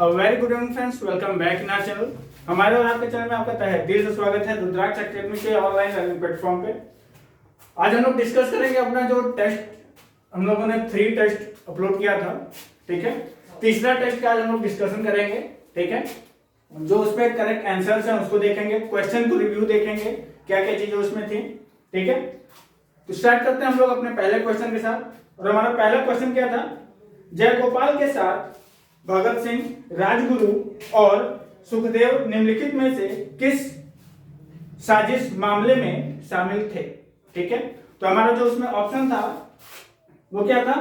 Very good evening friends, welcome back in our channel. हमारे और आपके चैनल में आपका तहे दिल से स्वागत है रुद्राक्ष अकेडमी के ऑनलाइन लर्निंग प्लेटफॉर्म पे। आज हम लोग डिस्कस करेंगे अपना जो टेस्ट हम लोगों ने 3 टेस्ट अपलोड किया था, ठीक है। तीसरा टेस्ट का आज हम लोग डिस्कशन करेंगे, ठीक है। जो उसपे करेक्ट आंसर्स हैं उसको देखेंगे, क्वेश्चन को रिव्यू देखेंगे, क्या क्या चीजें उसमें थी, ठीक है। तो स्टार्ट करते हैं हम लोग अपने पहले क्वेश्चन के साथ। और हमारा पहला क्वेश्चन क्या था? जयगोपाल के साथ भगत सिंह, राजगुरु और सुखदेव निम्नलिखित में से किस साजिश मामले में शामिल थे, ठीक है। तो हमारा जो उसमें ऑप्शन था वो क्या था?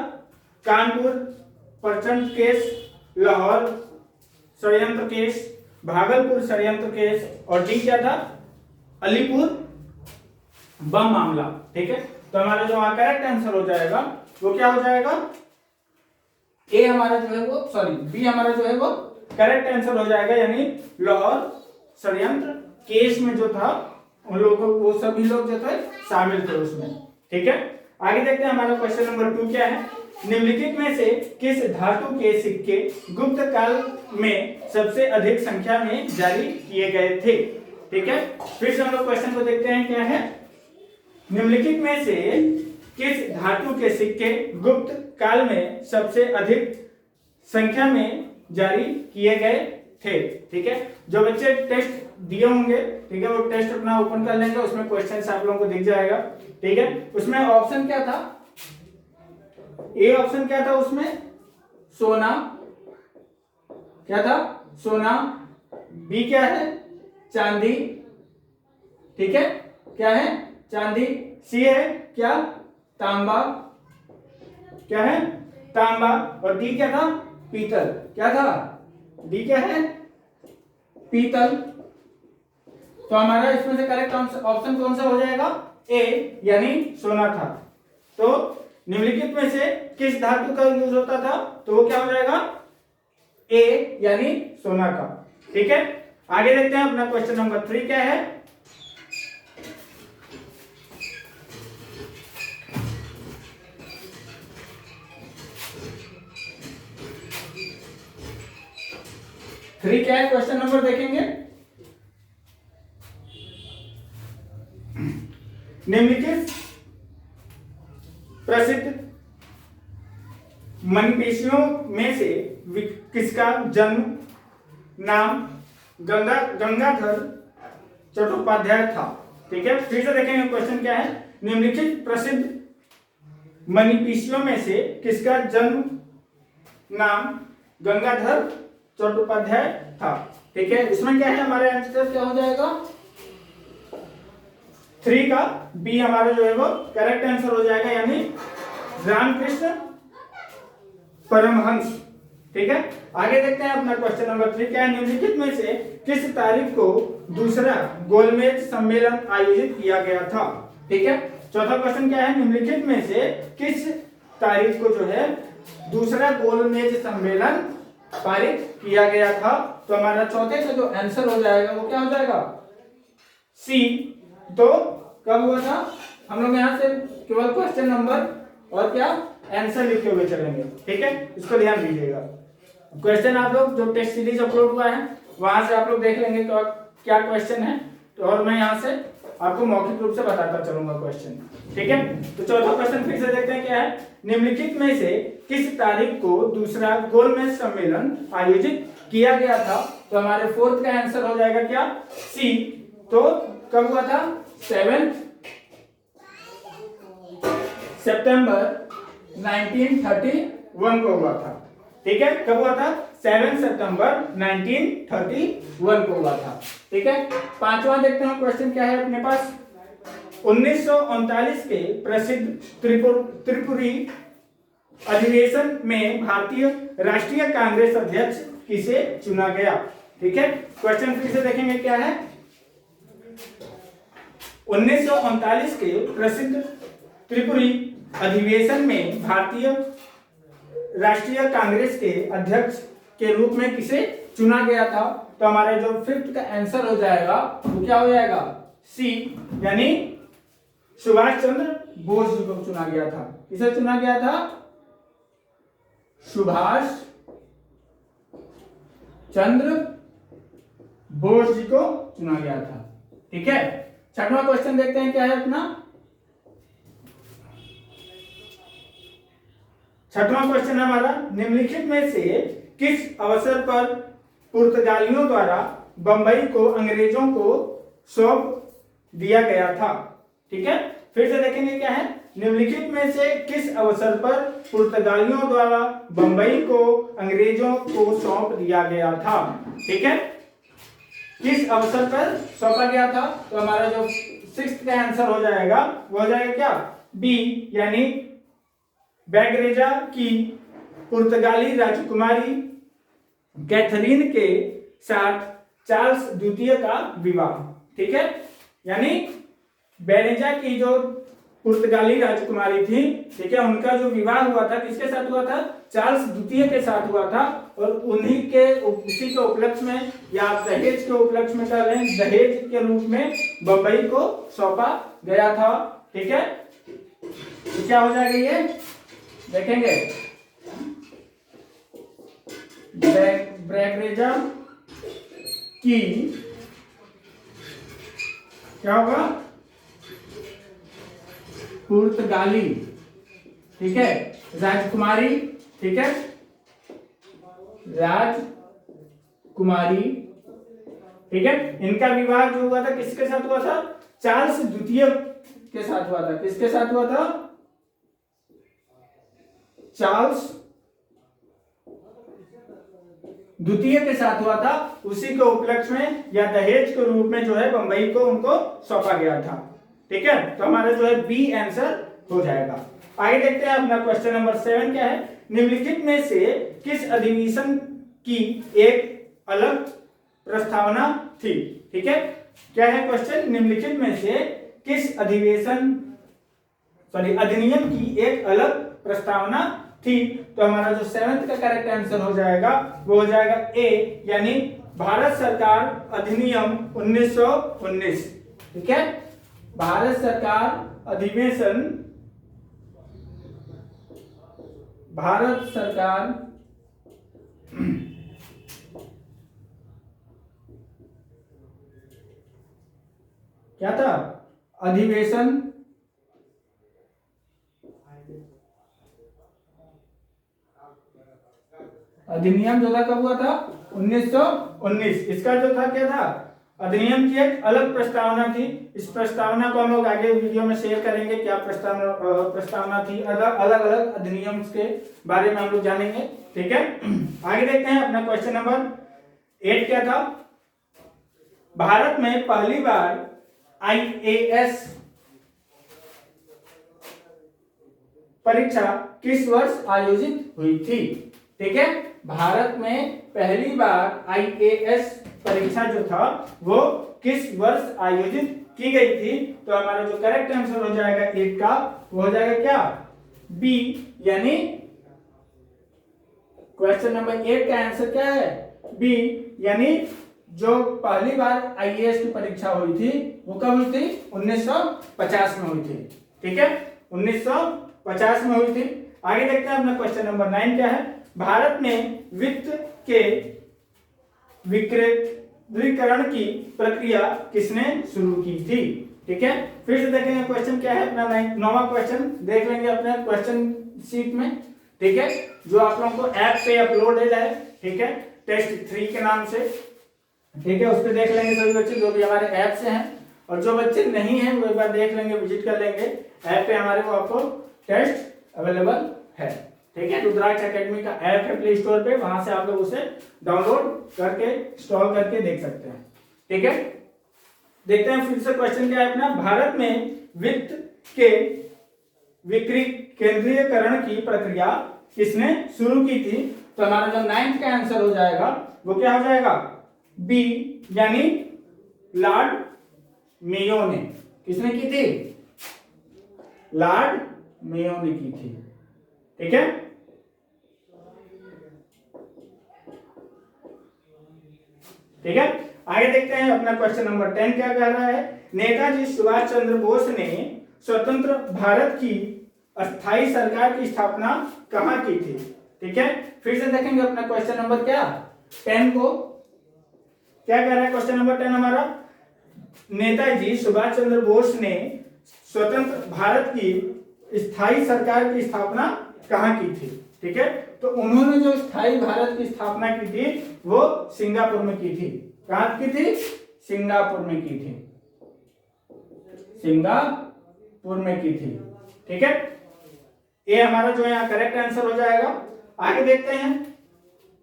कानपुर प्रचंड केस, लाहौर षड्यंत्र केस, भागलपुर षड्यंत्र केस, और डी क्या था? अलीपुर बम मामला, ठीक है। तो हमारा जो करेक्ट आंसर हो जाएगा वो क्या हो जाएगा? ए हमारा जो है वो बी हमारा जो है वो करेक्ट आंसर हो जाएगा, यानी लाहौर षड्यंत्र केस में जो था उन लोगों वो सभी लोग जो थे शामिल थे उसमें, ठीक है। आगे देखते हैं हमारा क्वेश्चन नंबर 2 क्या है। निम्नलिखित में से किस धातु के सिक्के गुप्त काल में सबसे अधिक संख्या में जारी किए गए थे, ठीक है। फिर से हम लोग क्वेश्चन को देखते हैं क्या है। निम्नलिखित में से किस धातु के सिक्के गुप्त काल में सबसे अधिक संख्या में जारी किए गए थे, ठीक है। जो बच्चे टेस्ट दिए होंगे, ठीक है, वो टेस्ट अपना ओपन कर लेंगे, उसमें क्वेश्चंस आप लोगों को दिख जाएगा, ठीक है। उसमें ऑप्शन क्या था? ए ऑप्शन क्या था उसमें? सोना, क्या था? सोना। बी क्या है? चांदी, ठीक है, क्या है? चांदी। सी है क्या? तांबा, क्या है? तांबा। और डी क्या था? पीतल। क्या था? डी क्या है? पीतल। तो हमारा इसमें से करेक्ट ऑप्शन कौन सा हो जाएगा? ए, यानी सोना था। तो निम्नलिखित में से किस धातु का यूज होता था? तो वो क्या हो जाएगा? ए, यानी सोना का, ठीक है। आगे देखते हैं अपना क्वेश्चन नंबर 3 क्या है। थ्री क्या है? क्वेश्चन नंबर देखेंगे। निम्नलिखित प्रसिद्ध मनीषियों में से किसका जन्म नाम गंगाधर चट्टोपाध्याय था, ठीक है। फिर से देखेंगे क्वेश्चन क्या है। निम्नलिखित प्रसिद्ध मनीषियों में से किसका जन्म नाम गंगाधर चट्टोपाध्याय था, ठीक है। इसमें क्या है? हमारे आंसर क्या हो जाएगा? 3 का बी हमारा जो है वो करेक्ट आंसर हो जाएगा, यानी रामकृष्ण परमहंस, ठीक है। आगे देखते हैं अपना क्वेश्चन नंबर 3 क्या है। निम्नलिखित में से किस तारीख को दूसरा गोलमेज सम्मेलन आयोजित किया गया था, ठीक है। चौथा क्वेश्चन क्या है? निम्नलिखित में से किस तारीख को जो है दूसरा गोलमेज सम्मेलन पारित किया गया था? तो हमारा चौथे का जो आंसर हो जाएगा वो क्या हो जाएगा? सी। तो कब हुआ था? हम लोग यहां से केवल क्वेश्चन नंबर और क्या आंसर लिखे हुए चलेंगे, ठीक है। इसको ध्यान दीजिएगा। क्वेश्चन आप लोग जो टेस्ट सीरीज अपलोड हुआ है वहां से आप लोग देख लेंगे तो क्या क्वेश्चन है, तो और मैं यहां से आपको मौखिक रूप से बताता चलूंगा क्वेश्चन, ठीक है। तो चौथा क्वेश्चन फिर से देखते हैं क्या है। निम्नलिखित में से किस तारीख को दूसरा गोलमेज सम्मेलन आयोजित किया गया था? तो हमारे फोर्थ का आंसर हो जाएगा क्या? सी। तो कब हुआ था? 7 सितंबर 1931 को हुआ था, ठीक है। कब हुआ था? 7 सितंबर 1931 को हुआ था, ठीक है। पांचवा देखते हैं क्वेश्चन क्या है अपने पास। 1939 के प्रसिद्ध त्रिपुरी अधिवेशन में भारतीय राष्ट्रीय कांग्रेस अध्यक्ष किसे चुना गया, ठीक है। क्वेश्चन फिर से देखेंगे क्या है। 1939 के प्रसिद्ध त्रिपुरी अधिवेशन में भारतीय राष्ट्रीय कांग्रेस के अध्यक्ष के रूप में किसे चुना गया था? तो हमारा जो फिफ्थ का आंसर हो जाएगा वो क्या हो जाएगा? सी, यानी सुभाष चंद्र बोस जी को चुना गया था। किसे चुना गया था? सुभाष चंद्र बोस जी को चुना गया था। ठीक है, छठवां क्वेश्चन देखते हैं क्या है अपना। छठवां क्वेश्चन है हमारा, निम्नलिखित में से किस अवसर पर पुर्तगालियों द्वारा बंबई को अंग्रेजों को सौंप दिया गया था। ठीक है, फिर से देखेंगे क्या है, निम्नलिखित में से किस अवसर पर पुर्तगालियों द्वारा बंबई को अंग्रेजों को सौंप दिया गया था। ठीक है, किस अवसर पर सौंपा गया था, तो हमारा जो सिक्स्थ का आंसर हो जाएगा वो हो जाएगा क्या, बी, यानी बैगरेजा की पुर्तगाली राजकुमारी कैथरीन के साथ चार्ल्स द्वितीय का विवाह। ठीक है, यानी बेरेजा की जो पुर्तगाली राजकुमारी थी, ठीक है, उनका जो विवाह हुआ था किसके साथ हुआ था, चार्ल्स द्वितीय के साथ हुआ था, और उन्हीं के उसी के उपलक्ष्य में या दहेज के उपलक्ष्य में कह लें, दहेज के रूप में बंबई को सौंपा गया था। ठीक है, तो क्या हो जाएगा ये देखेंगे, बैगरेजा की क्या होगा, पुर्तगाली, ठीक है, राजकुमारी, ठीक है, राजकुमारी, ठीक है, इनका विवाह जो हुआ था किसके साथ हुआ था, चार्ल्स द्वितीय के साथ हुआ था। किसके साथ हुआ था, चार्ल्स द्वितीय के साथ हुआ था। उसी के उपलक्ष्य में या दहेज के रूप में जो है बंबई को उनको सौंपा गया था। ठीक है, तो हमारा जो है बी आंसर हो जाएगा। आगे देखते हैं अपना क्वेश्चन नंबर 7 क्या है, निम्नलिखित में से किस अधिवेशन की एक अलग प्रस्तावना थी। ठीक है, क्या है क्वेश्चन, निम्नलिखित में से किस अधिनियम की एक अलग प्रस्तावना थी। तो हमारा जो 7th का करेक्ट आंसर हो जाएगा वो हो जाएगा ए, यानी भारत सरकार अधिनियम 1919। ठीक है, भारत सरकार अधिवेशन, भारत सरकार क्या था, अधिवेशन अधिनियम जो था कब हुआ था, 1919। इसका जो था क्या था, अधिनियम की एक अलग प्रस्तावना थी। इस प्रस्तावना को हम लोग आगे वीडियो में शेयर करेंगे, क्या प्रस्तावना थी, अलग अलग अधिनियम के बारे में हम लोग जानेंगे। ठीक है, आगे देखते हैं अपना क्वेश्चन नंबर 8 क्या था, भारत में पहली बार IAS परीक्षा किस वर्ष आयोजित हुई थी। ठीक है, भारत में पहली बार IAS परीक्षा जो था वो किस वर्ष आयोजित की गई थी। तो हमारा जो करेक्ट आंसर हो जाएगा 8 का वो हो जाएगा क्या, बी, यानी क्वेश्चन नंबर 8 का आंसर क्या है, बी, यानी जो पहली बार IAS की परीक्षा हुई थी वो कब हुई थी, 1950 में हुई थी। ठीक है, 1950 में हुई थी। आगे देखते हैं अपना क्वेश्चन नंबर 9 क्या है, भारत में वित्त के विकेंद्रीकरण की प्रक्रिया किसने शुरू की थी। ठीक है, फिर से देखेंगे क्वेश्चन क्या है अपना 9वां क्वेश्चन देख लेंगे अपने क्वेश्चन शीट में। ठीक है, जो आप लोगों को ऐप पे अपलोडेड है, ठीक है, टेस्ट 3 के नाम से। ठीक है, उस पर देख लेंगे सभी बच्चे जो भी हमारे ऐप से हैं, और जो बच्चे नहीं हैं वो एक बार देख लेंगे, विजिट कर लेंगे ऐप पे, हमारे को आपको टेस्ट अवेलेबल है। ठीक है, रुद्राक्ष एकेडमी का ऐप है प्ले स्टोर पे, वहां से आप लोग उसे डाउनलोड करके इंस्टॉल करके देख सकते हैं। ठीक है, देखते हैं फिर से क्वेश्चन क्या है अपना, भारत में वित्त के विकेंद्रीकरण की प्रक्रिया किसने शुरू की थी। तो हमारा जो 9th का आंसर हो जाएगा वो क्या हो जाएगा, बी, यानी लॉर्ड मेयो ने। किसने की थी, लॉर्ड मेयो ने की थी। ठीक है, ठीक है, आगे देखते हैं अपना क्वेश्चन नंबर 10 क्या कह रहा है, नेताजी सुभाष चंद्र बोस ने स्वतंत्र भारत की अस्थायी सरकार की स्थापना कहां की थी। ठीक है, फिर से देखेंगे अपना क्वेश्चन नंबर क्या 10 को क्या कह रहा है क्वेश्चन नंबर 10 हमारा, नेताजी सुभाष चंद्र बोस ने स्वतंत्र भारत की स्थायी सरकार की स्थापना कहाँ की थी? ठीक है, तो उन्होंने जो स्थायी भारत की स्थापना की थी वो सिंगापुर में की थी। कहाँ की थी? सिंगापुर में की थी, सिंगापुर में की थी। ठीक है, ये हमारा जो है करेक्ट आंसर हो जाएगा। आगे देखते हैं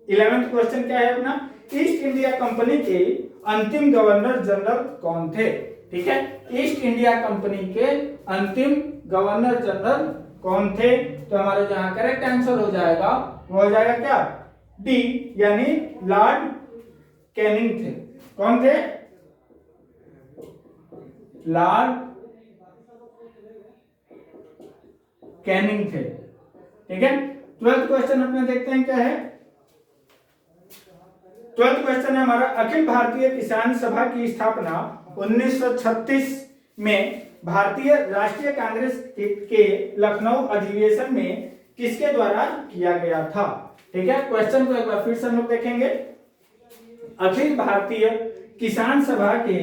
11वां क्वेश्चन क्या है अपना, ईस्ट इंडिया कंपनी के अंतिम गवर्नर जनरल कौन थे? ठीक है, ईस्ट इंडिया कंपनी के अंतिम गवर्नर जनरल कौन थे? तो हमारा जहां करेक्ट आंसर हो जाएगा वो हो जाएगा क्या? डी, यानी लॉर्ड कैनिंग थे। कौन थे? लॉर्ड कैनिंग थे। ठीक है, 12th क्वेश्चन अपने देखते हैं क्या है। 12th क्वेश्चन है हमारा, अखिल भारतीय किसान सभा की स्थापना 1936 में भारतीय राष्ट्रीय कांग्रेस के लखनऊ अधिवेशन में किसके द्वारा किया गया था? ठीक है, क्वेश्चन को एक बार फिर से हम लोग देखेंगे। अखिल भारतीय किसान सभा की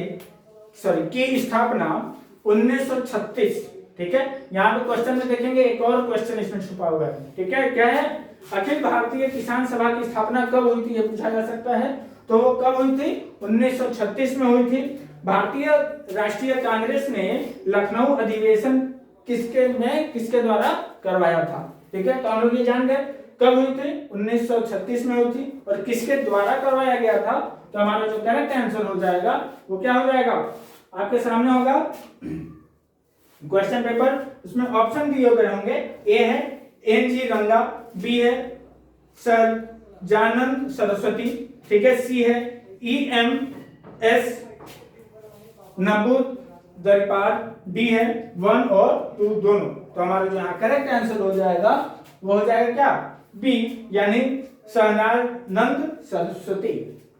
स्थापना 1936। ठीक है, यहाँ पे क्वेश्चन में देखेंगे एक और क्वेश्चन इसमें छुपा हुआ है। ठीक है, क्या है? अखिल भारतीय किसान सभा की स्थापना कब हुई थी ये पूछा जा सकता है। तो वो कब हुई थी? 1936 में हुई थी। भारतीय राष्ट्रीय कांग्रेस ने लखनऊ अधिवेशन किसके द्वारा करवाया था? ठीक है, तो हम लोग ये जान गए कब हुई थी, 1936 में हुई थी और किसके द्वारा करवाया गया था। तो हमारा जो करेक्ट आंसर हो जाएगा वो क्या हो जाएगा, आपके सामने होगा क्वेश्चन पेपर, उसमें ऑप्शन दिए हुए होंगे। ए है एन.जी. रंगा, बी है सर जानंद सरस्वती, ठीक है, सी है E.M.S. नबूदरपाल, डी है 1 और 2 दोनों। तो हमारा जो यहाँ करेक्ट आंसर हो जाएगा वो हो जाएगा क्या, बी, यानी सहजानंद सरस्वती।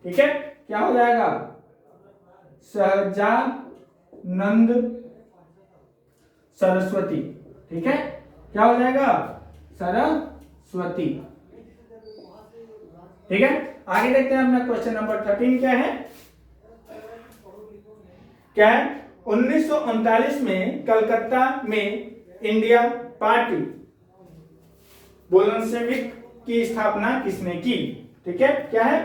ठीक है, क्या हो जाएगा, सहजानंद सरस्वती। ठीक है, क्या हो जाएगा, सरस्वती। ठीक है, आगे देखते हैं अपना क्वेश्चन नंबर 13 क्या है। क्या है, 1939 में कलकत्ता में इंडिया पार्टी बोल्शेविक की स्थापना किसने की? ठीक है, क्या है,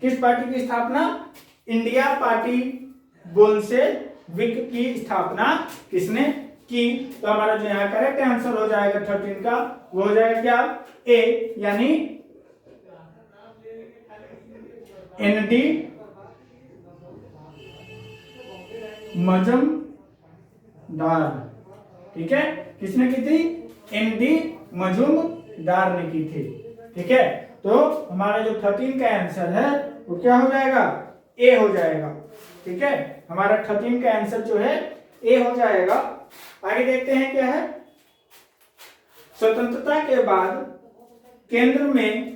किस पार्टी की स्थापना? इंडिया पार्टी बोल्शेविक की स्थापना किसने की? तो हमारा जो यहाँ करेक्ट आंसर हो जाएगा 13 का वो हो जाएगा क्या, ए, यानी N.D. मजमदार। ठीक है, किसने की थी? N.D. मजूमदार ने की थी। ठीक है, तो हमारा जो 13 का आंसर है वो क्या हो जाएगा, ए हो जाएगा। ठीक है, हमारा 13 का आंसर जो है ए हो जाएगा। आगे देखते हैं क्या है, स्वतंत्रता के बाद केंद्र में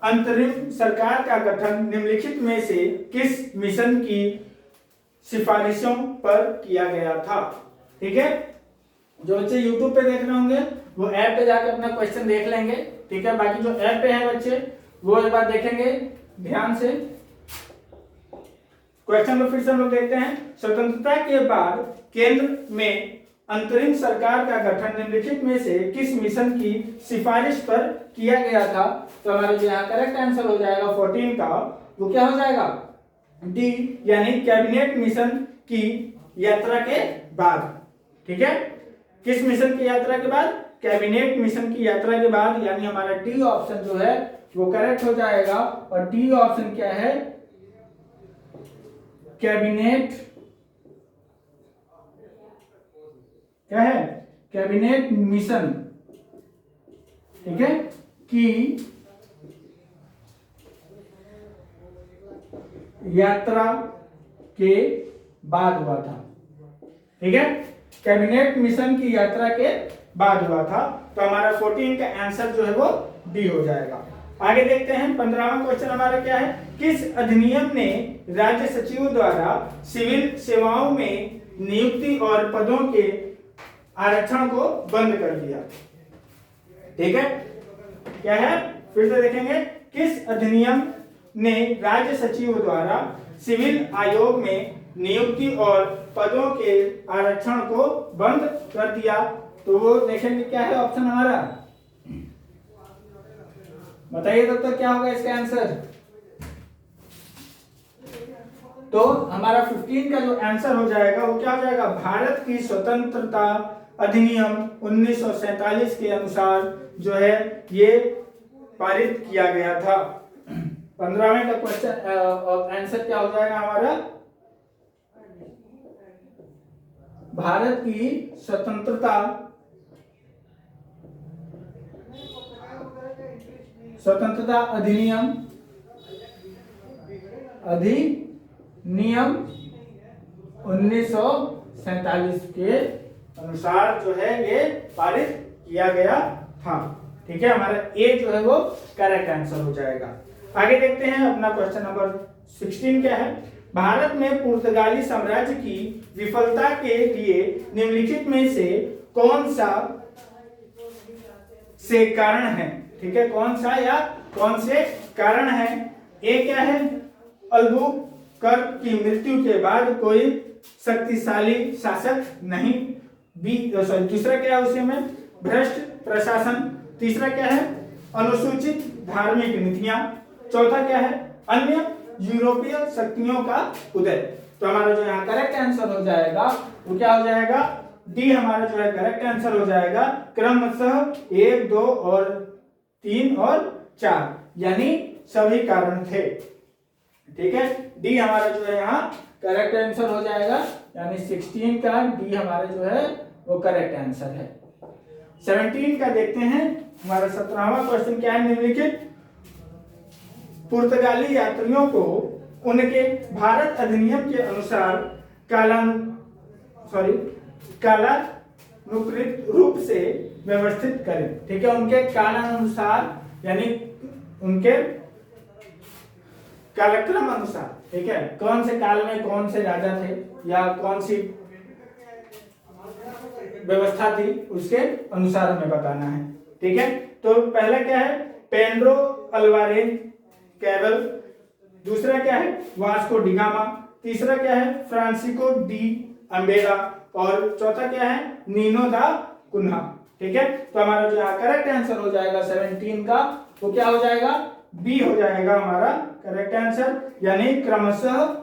अंतरिम सरकार का गठन निम्नलिखित में से किस मिशन की सिफारिशों पर किया गया था? ठीक है, जो बच्चे YouTube पे देख रहे होंगे वो ऐप पे जाकर अपना क्वेश्चन देख लेंगे। ठीक है, बाकी जो ऐप पे है बच्चे वो एक बार देखेंगे ध्यान से। क्वेश्चन को फिर से हम लोग देखते हैं। स्वतंत्रता के बाद केंद्र में अंतरिम सरकार का गठन निम्नलिखित में से किस मिशन की सिफारिश पर किया गया था? तो हमारा जो यहाँ करेक्ट आंसर हो जाएगा 14 का वो क्या हो जाएगा, डी, यानी कैबिनेट मिशन की यात्रा के बाद। ठीक है, किस मिशन की यात्रा के बाद? कैबिनेट मिशन की यात्रा के बाद, यानी हमारा डी ऑप्शन जो है वो करेक्ट हो जाएगा। और डी ऑप्शन क्या है, कैबिनेट, क्या है, कैबिनेट मिशन, ठीक है, की यात्रा के बाद हुआ था। ठीक है, कैबिनेट मिशन की यात्रा के बाद हुआ था। तो हमारा 14 का आंसर जो है वो डी हो जाएगा। आगे देखते हैं 15वां क्वेश्चन हमारा क्या है, किस अधिनियम ने राज्य सचिवों द्वारा सिविल सेवाओं में नियुक्ति और पदों के आरक्षण को बंद कर दिया? ठीक है, क्या है, फिर से देखेंगे, किस अधिनियम ने राज्य सचिव द्वारा सिविल आयोग में नियुक्ति और पदों के आरक्षण को बंद कर दिया। तो वो देखेंगे क्या है ऑप्शन हमारा, बताइए तब तक क्या होगा इसका आंसर। तो हमारा 15 का जो आंसर हो जाएगा वो क्या हो जाएगा, भारत की स्वतंत्रता अधिनियम 1947 के अनुसार जो है ये पारित किया गया था। 15वें का क्वेश्चन आंसर क्या हो जाएगा हमारा, भारत की स्वतंत्रता अधिनियम 1947 के अनुसार जो है ये पारित किया गया था। ठीक है, हमारा ए जो है वो करेक्ट आंसर हो जाएगा। आगे देखते हैं अपना क्वेश्चन नंबर 16 क्या है। भारत में पुर्तगाली साम्राज्य की विफलता के लिए निम्नलिखित में से कौन सा से कारण है। ठीक है, कौन सा या कौन से कारण है। ए क्या है, अल्बुकर्क की मृत्यु के बाद कोई शक्तिशाली शासक नहीं। बी सॉरी दूसरा क्या है उसी में, भ्रष्ट प्रशासन। तीसरा क्या है, अनुसूचित धार्मिक नीतियां। चौथा क्या है, अन्य यूरोपीय शक्तियों का उदय। तो हमारा जो यहाँ करेक्ट आंसर हो जाएगा वो क्या हो जाएगा, डी हमारा जो है करेक्ट आंसर हो जाएगा। क्रमशः 1, 2 और 3 और 4 यानी सभी कारण थे। ठीक है, डी हमारा जो है यहाँ करेक्ट आंसर हो जाएगा, यानी 16 का डी हमारा जो है वो करेक्ट आंसर है। 17 का देखते हैं, हमारा 17वां क्वेश्चन क्या है, निम्नलिखित पुर्तगाली यात्रियों को उनके भारत अधिनियम के अनुसार कालानुक्रमिक रूप से व्यवस्थित करें। ठीक है, उनके कालानुसार यानी उनके कालक्रम अनुसार। ठीक है, कौन से काल में कौन से राजा थे या कौन सी व्यवस्था थी उसके अनुसार हमें बताना है। ठीक है, तो पहला क्या है, पेड्रो अल्वारेज कैबल। दूसरा क्या है, वास्को डिगामा। तीसरा क्या है, फ्रांसिस्को डी अम्बेरा। और चौथा क्या है, नीनो दा कुन्हा। ठीक है, तो हमारा जो यहाँ करेक्ट आंसर हो जाएगा 17 का वो क्या हो जाएगा, बी हो जाएगा हमारा करेक्ट आंसर, यानी क्रमशः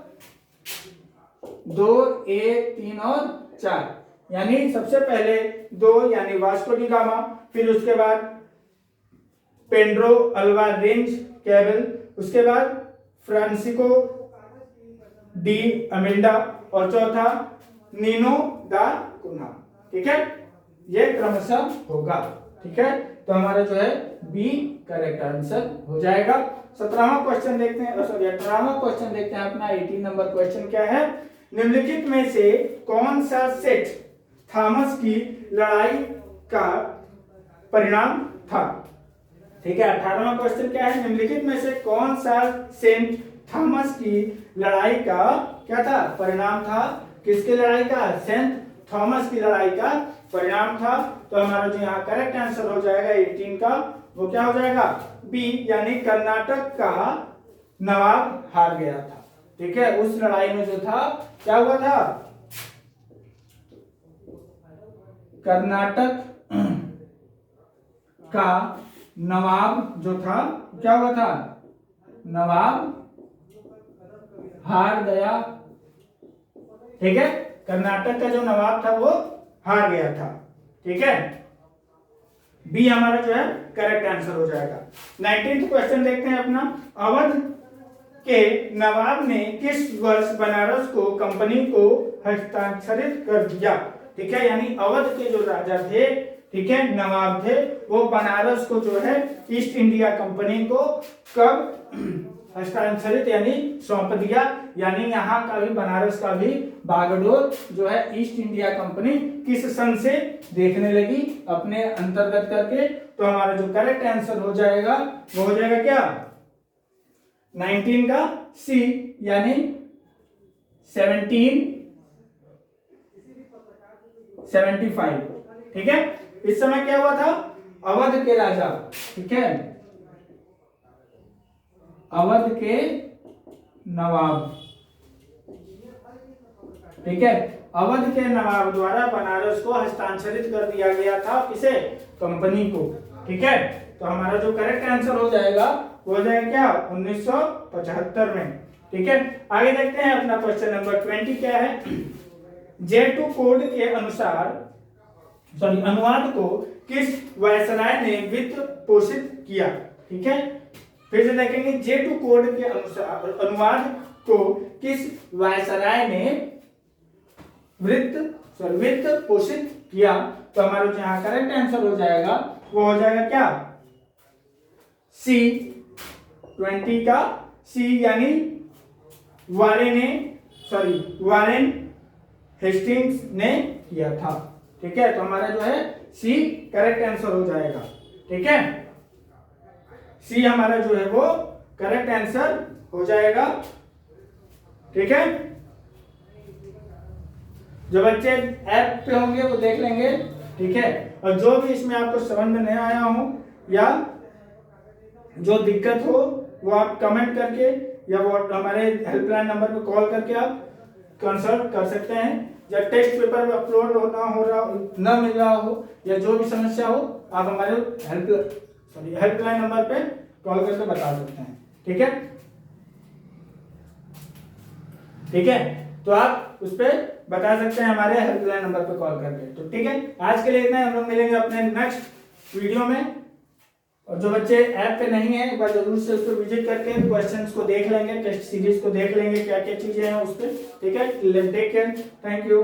2, 1, 3 और 4। यानी सबसे पहले 2 यानी वास्को डी गामा, फिर उसके बाद पेड्रो अल्वारेज कैबल, उसके बाद फ्रांसिस्को डी अमेंडा और चौथा नीनो दा कुन्हा। ठीक है, ये क्रमशः होगा। ठीक है, तो हमारा जो है बी करेक्ट आंसर हो जाएगा। 17वां क्वेश्चन देखते हैं, सॉरी 18वां क्वेश्चन देखते हैं अपना। 18 नंबर क्वेश्चन क्या है, निम्नलिखित में से कौन सा सेठ थॉमस की लड़ाई का परिणाम था। ठीक है, 18वां क्वेश्चन क्या है, निम्नलिखित में से कौन सा सेंट थॉमस की लड़ाई का क्या था, परिणाम था। किसकी लड़ाई का, सेंट थॉमस की लड़ाई का परिणाम था। तो हमारा जो यहाँ करेक्ट आंसर हो जाएगा 18 का वो क्या हो जाएगा, बी यानी कर्नाटक का नवाब हार गया था। ठीक है, उस लड़ाई में जो था क्या हुआ था, कर्नाटक का नवाब जो था क्या हुआ था, नवाब हार गया। ठीक है, कर्नाटक का जो नवाब था वो हार गया था। ठीक है, बी हमारा जो है करेक्ट आंसर हो जाएगा। 19th क्वेश्चन देखते हैं अपना। अवध के नवाब ने किस वर्ष बनारस को कंपनी को हस्ताक्षरित कर दिया। ठीक है, यानी अवध के जो राजा थे, ठीक है, नवाब थे, वो बनारस को जो है ईस्ट इंडिया कंपनी को कब हस्तांतरित यानी सौंप दिया। यानी यहाँ का भी बनारस का भी बागडोर जो है ईस्ट इंडिया कंपनी किस सन से देखने लगी अपने अंतर्गत करके। तो हमारा जो करेक्ट आंसर हो जाएगा वो हो जाएगा क्या, 19 का सी यानी 1775। ठीक है, इस समय क्या हुआ था, अवध के राजा, ठीक है, अवध के नवाब, ठीक है, अवध के नवाब द्वारा बनारस को हस्तांतरित कर दिया गया था, किसे, कंपनी को, ठीक है। तो हमारा जो करेक्ट आंसर हो जाएगा वो हो जाएगा क्या, 1975 में, ठीक है। आगे देखते हैं अपना क्वेश्चन नंबर 20 क्या है। J2 कोड के अनुसार अनुवाद को किस वायसराय ने वित्त पोषित किया, ठीक है। फिर से देखेंगे, J2 कोड के अनुसार अनुवाद को किस वायसराय ने वित्त पोषित किया। तो हमारा जो यहाँ करेक्ट आंसर हो जाएगा वो हो जाएगा क्या, सी 20 का सी, यानी वारेन हेस्टिंग्स ने किया था, ठीक है। तो हमारा जो है सी करेक्ट आंसर हो जाएगा, ठीक है। सी हमारा जो है वो करेक्ट आंसर हो जाएगा, ठीक है। जो बच्चे ऐप पे होंगे वो देख लेंगे, ठीक है। और जो भी इसमें आपको समझ में नहीं आया हो या जो दिक्कत हो वो आप कमेंट करके या वो हमारे हेल्पलाइन नंबर पे कॉल करके आप कंसल्ट कर सकते हैं। या टेस्ट पेपर में अपलोड ना मिल रहा हो या जो भी समस्या हो आप हमारे हेल्पलाइन नंबर पे कॉल करके बता सकते हैं, ठीक है, ठीक है। तो आप उस पर बता सकते हैं हमारे हेल्पलाइन नंबर पे कॉल करके। तो ठीक है, आज के लिए इतना ही। हम लोग मिलेंगे अपने नेक्स्ट वीडियो में। और जो बच्चे ऐप पे नहीं है एक बार जरूर से उस पर विजिट करके क्वेश्चंस को देख लेंगे, टेस्ट सीरीज को देख लेंगे, क्या क्या चीजें हैं उस पर, ठीक है। Take care, thank you.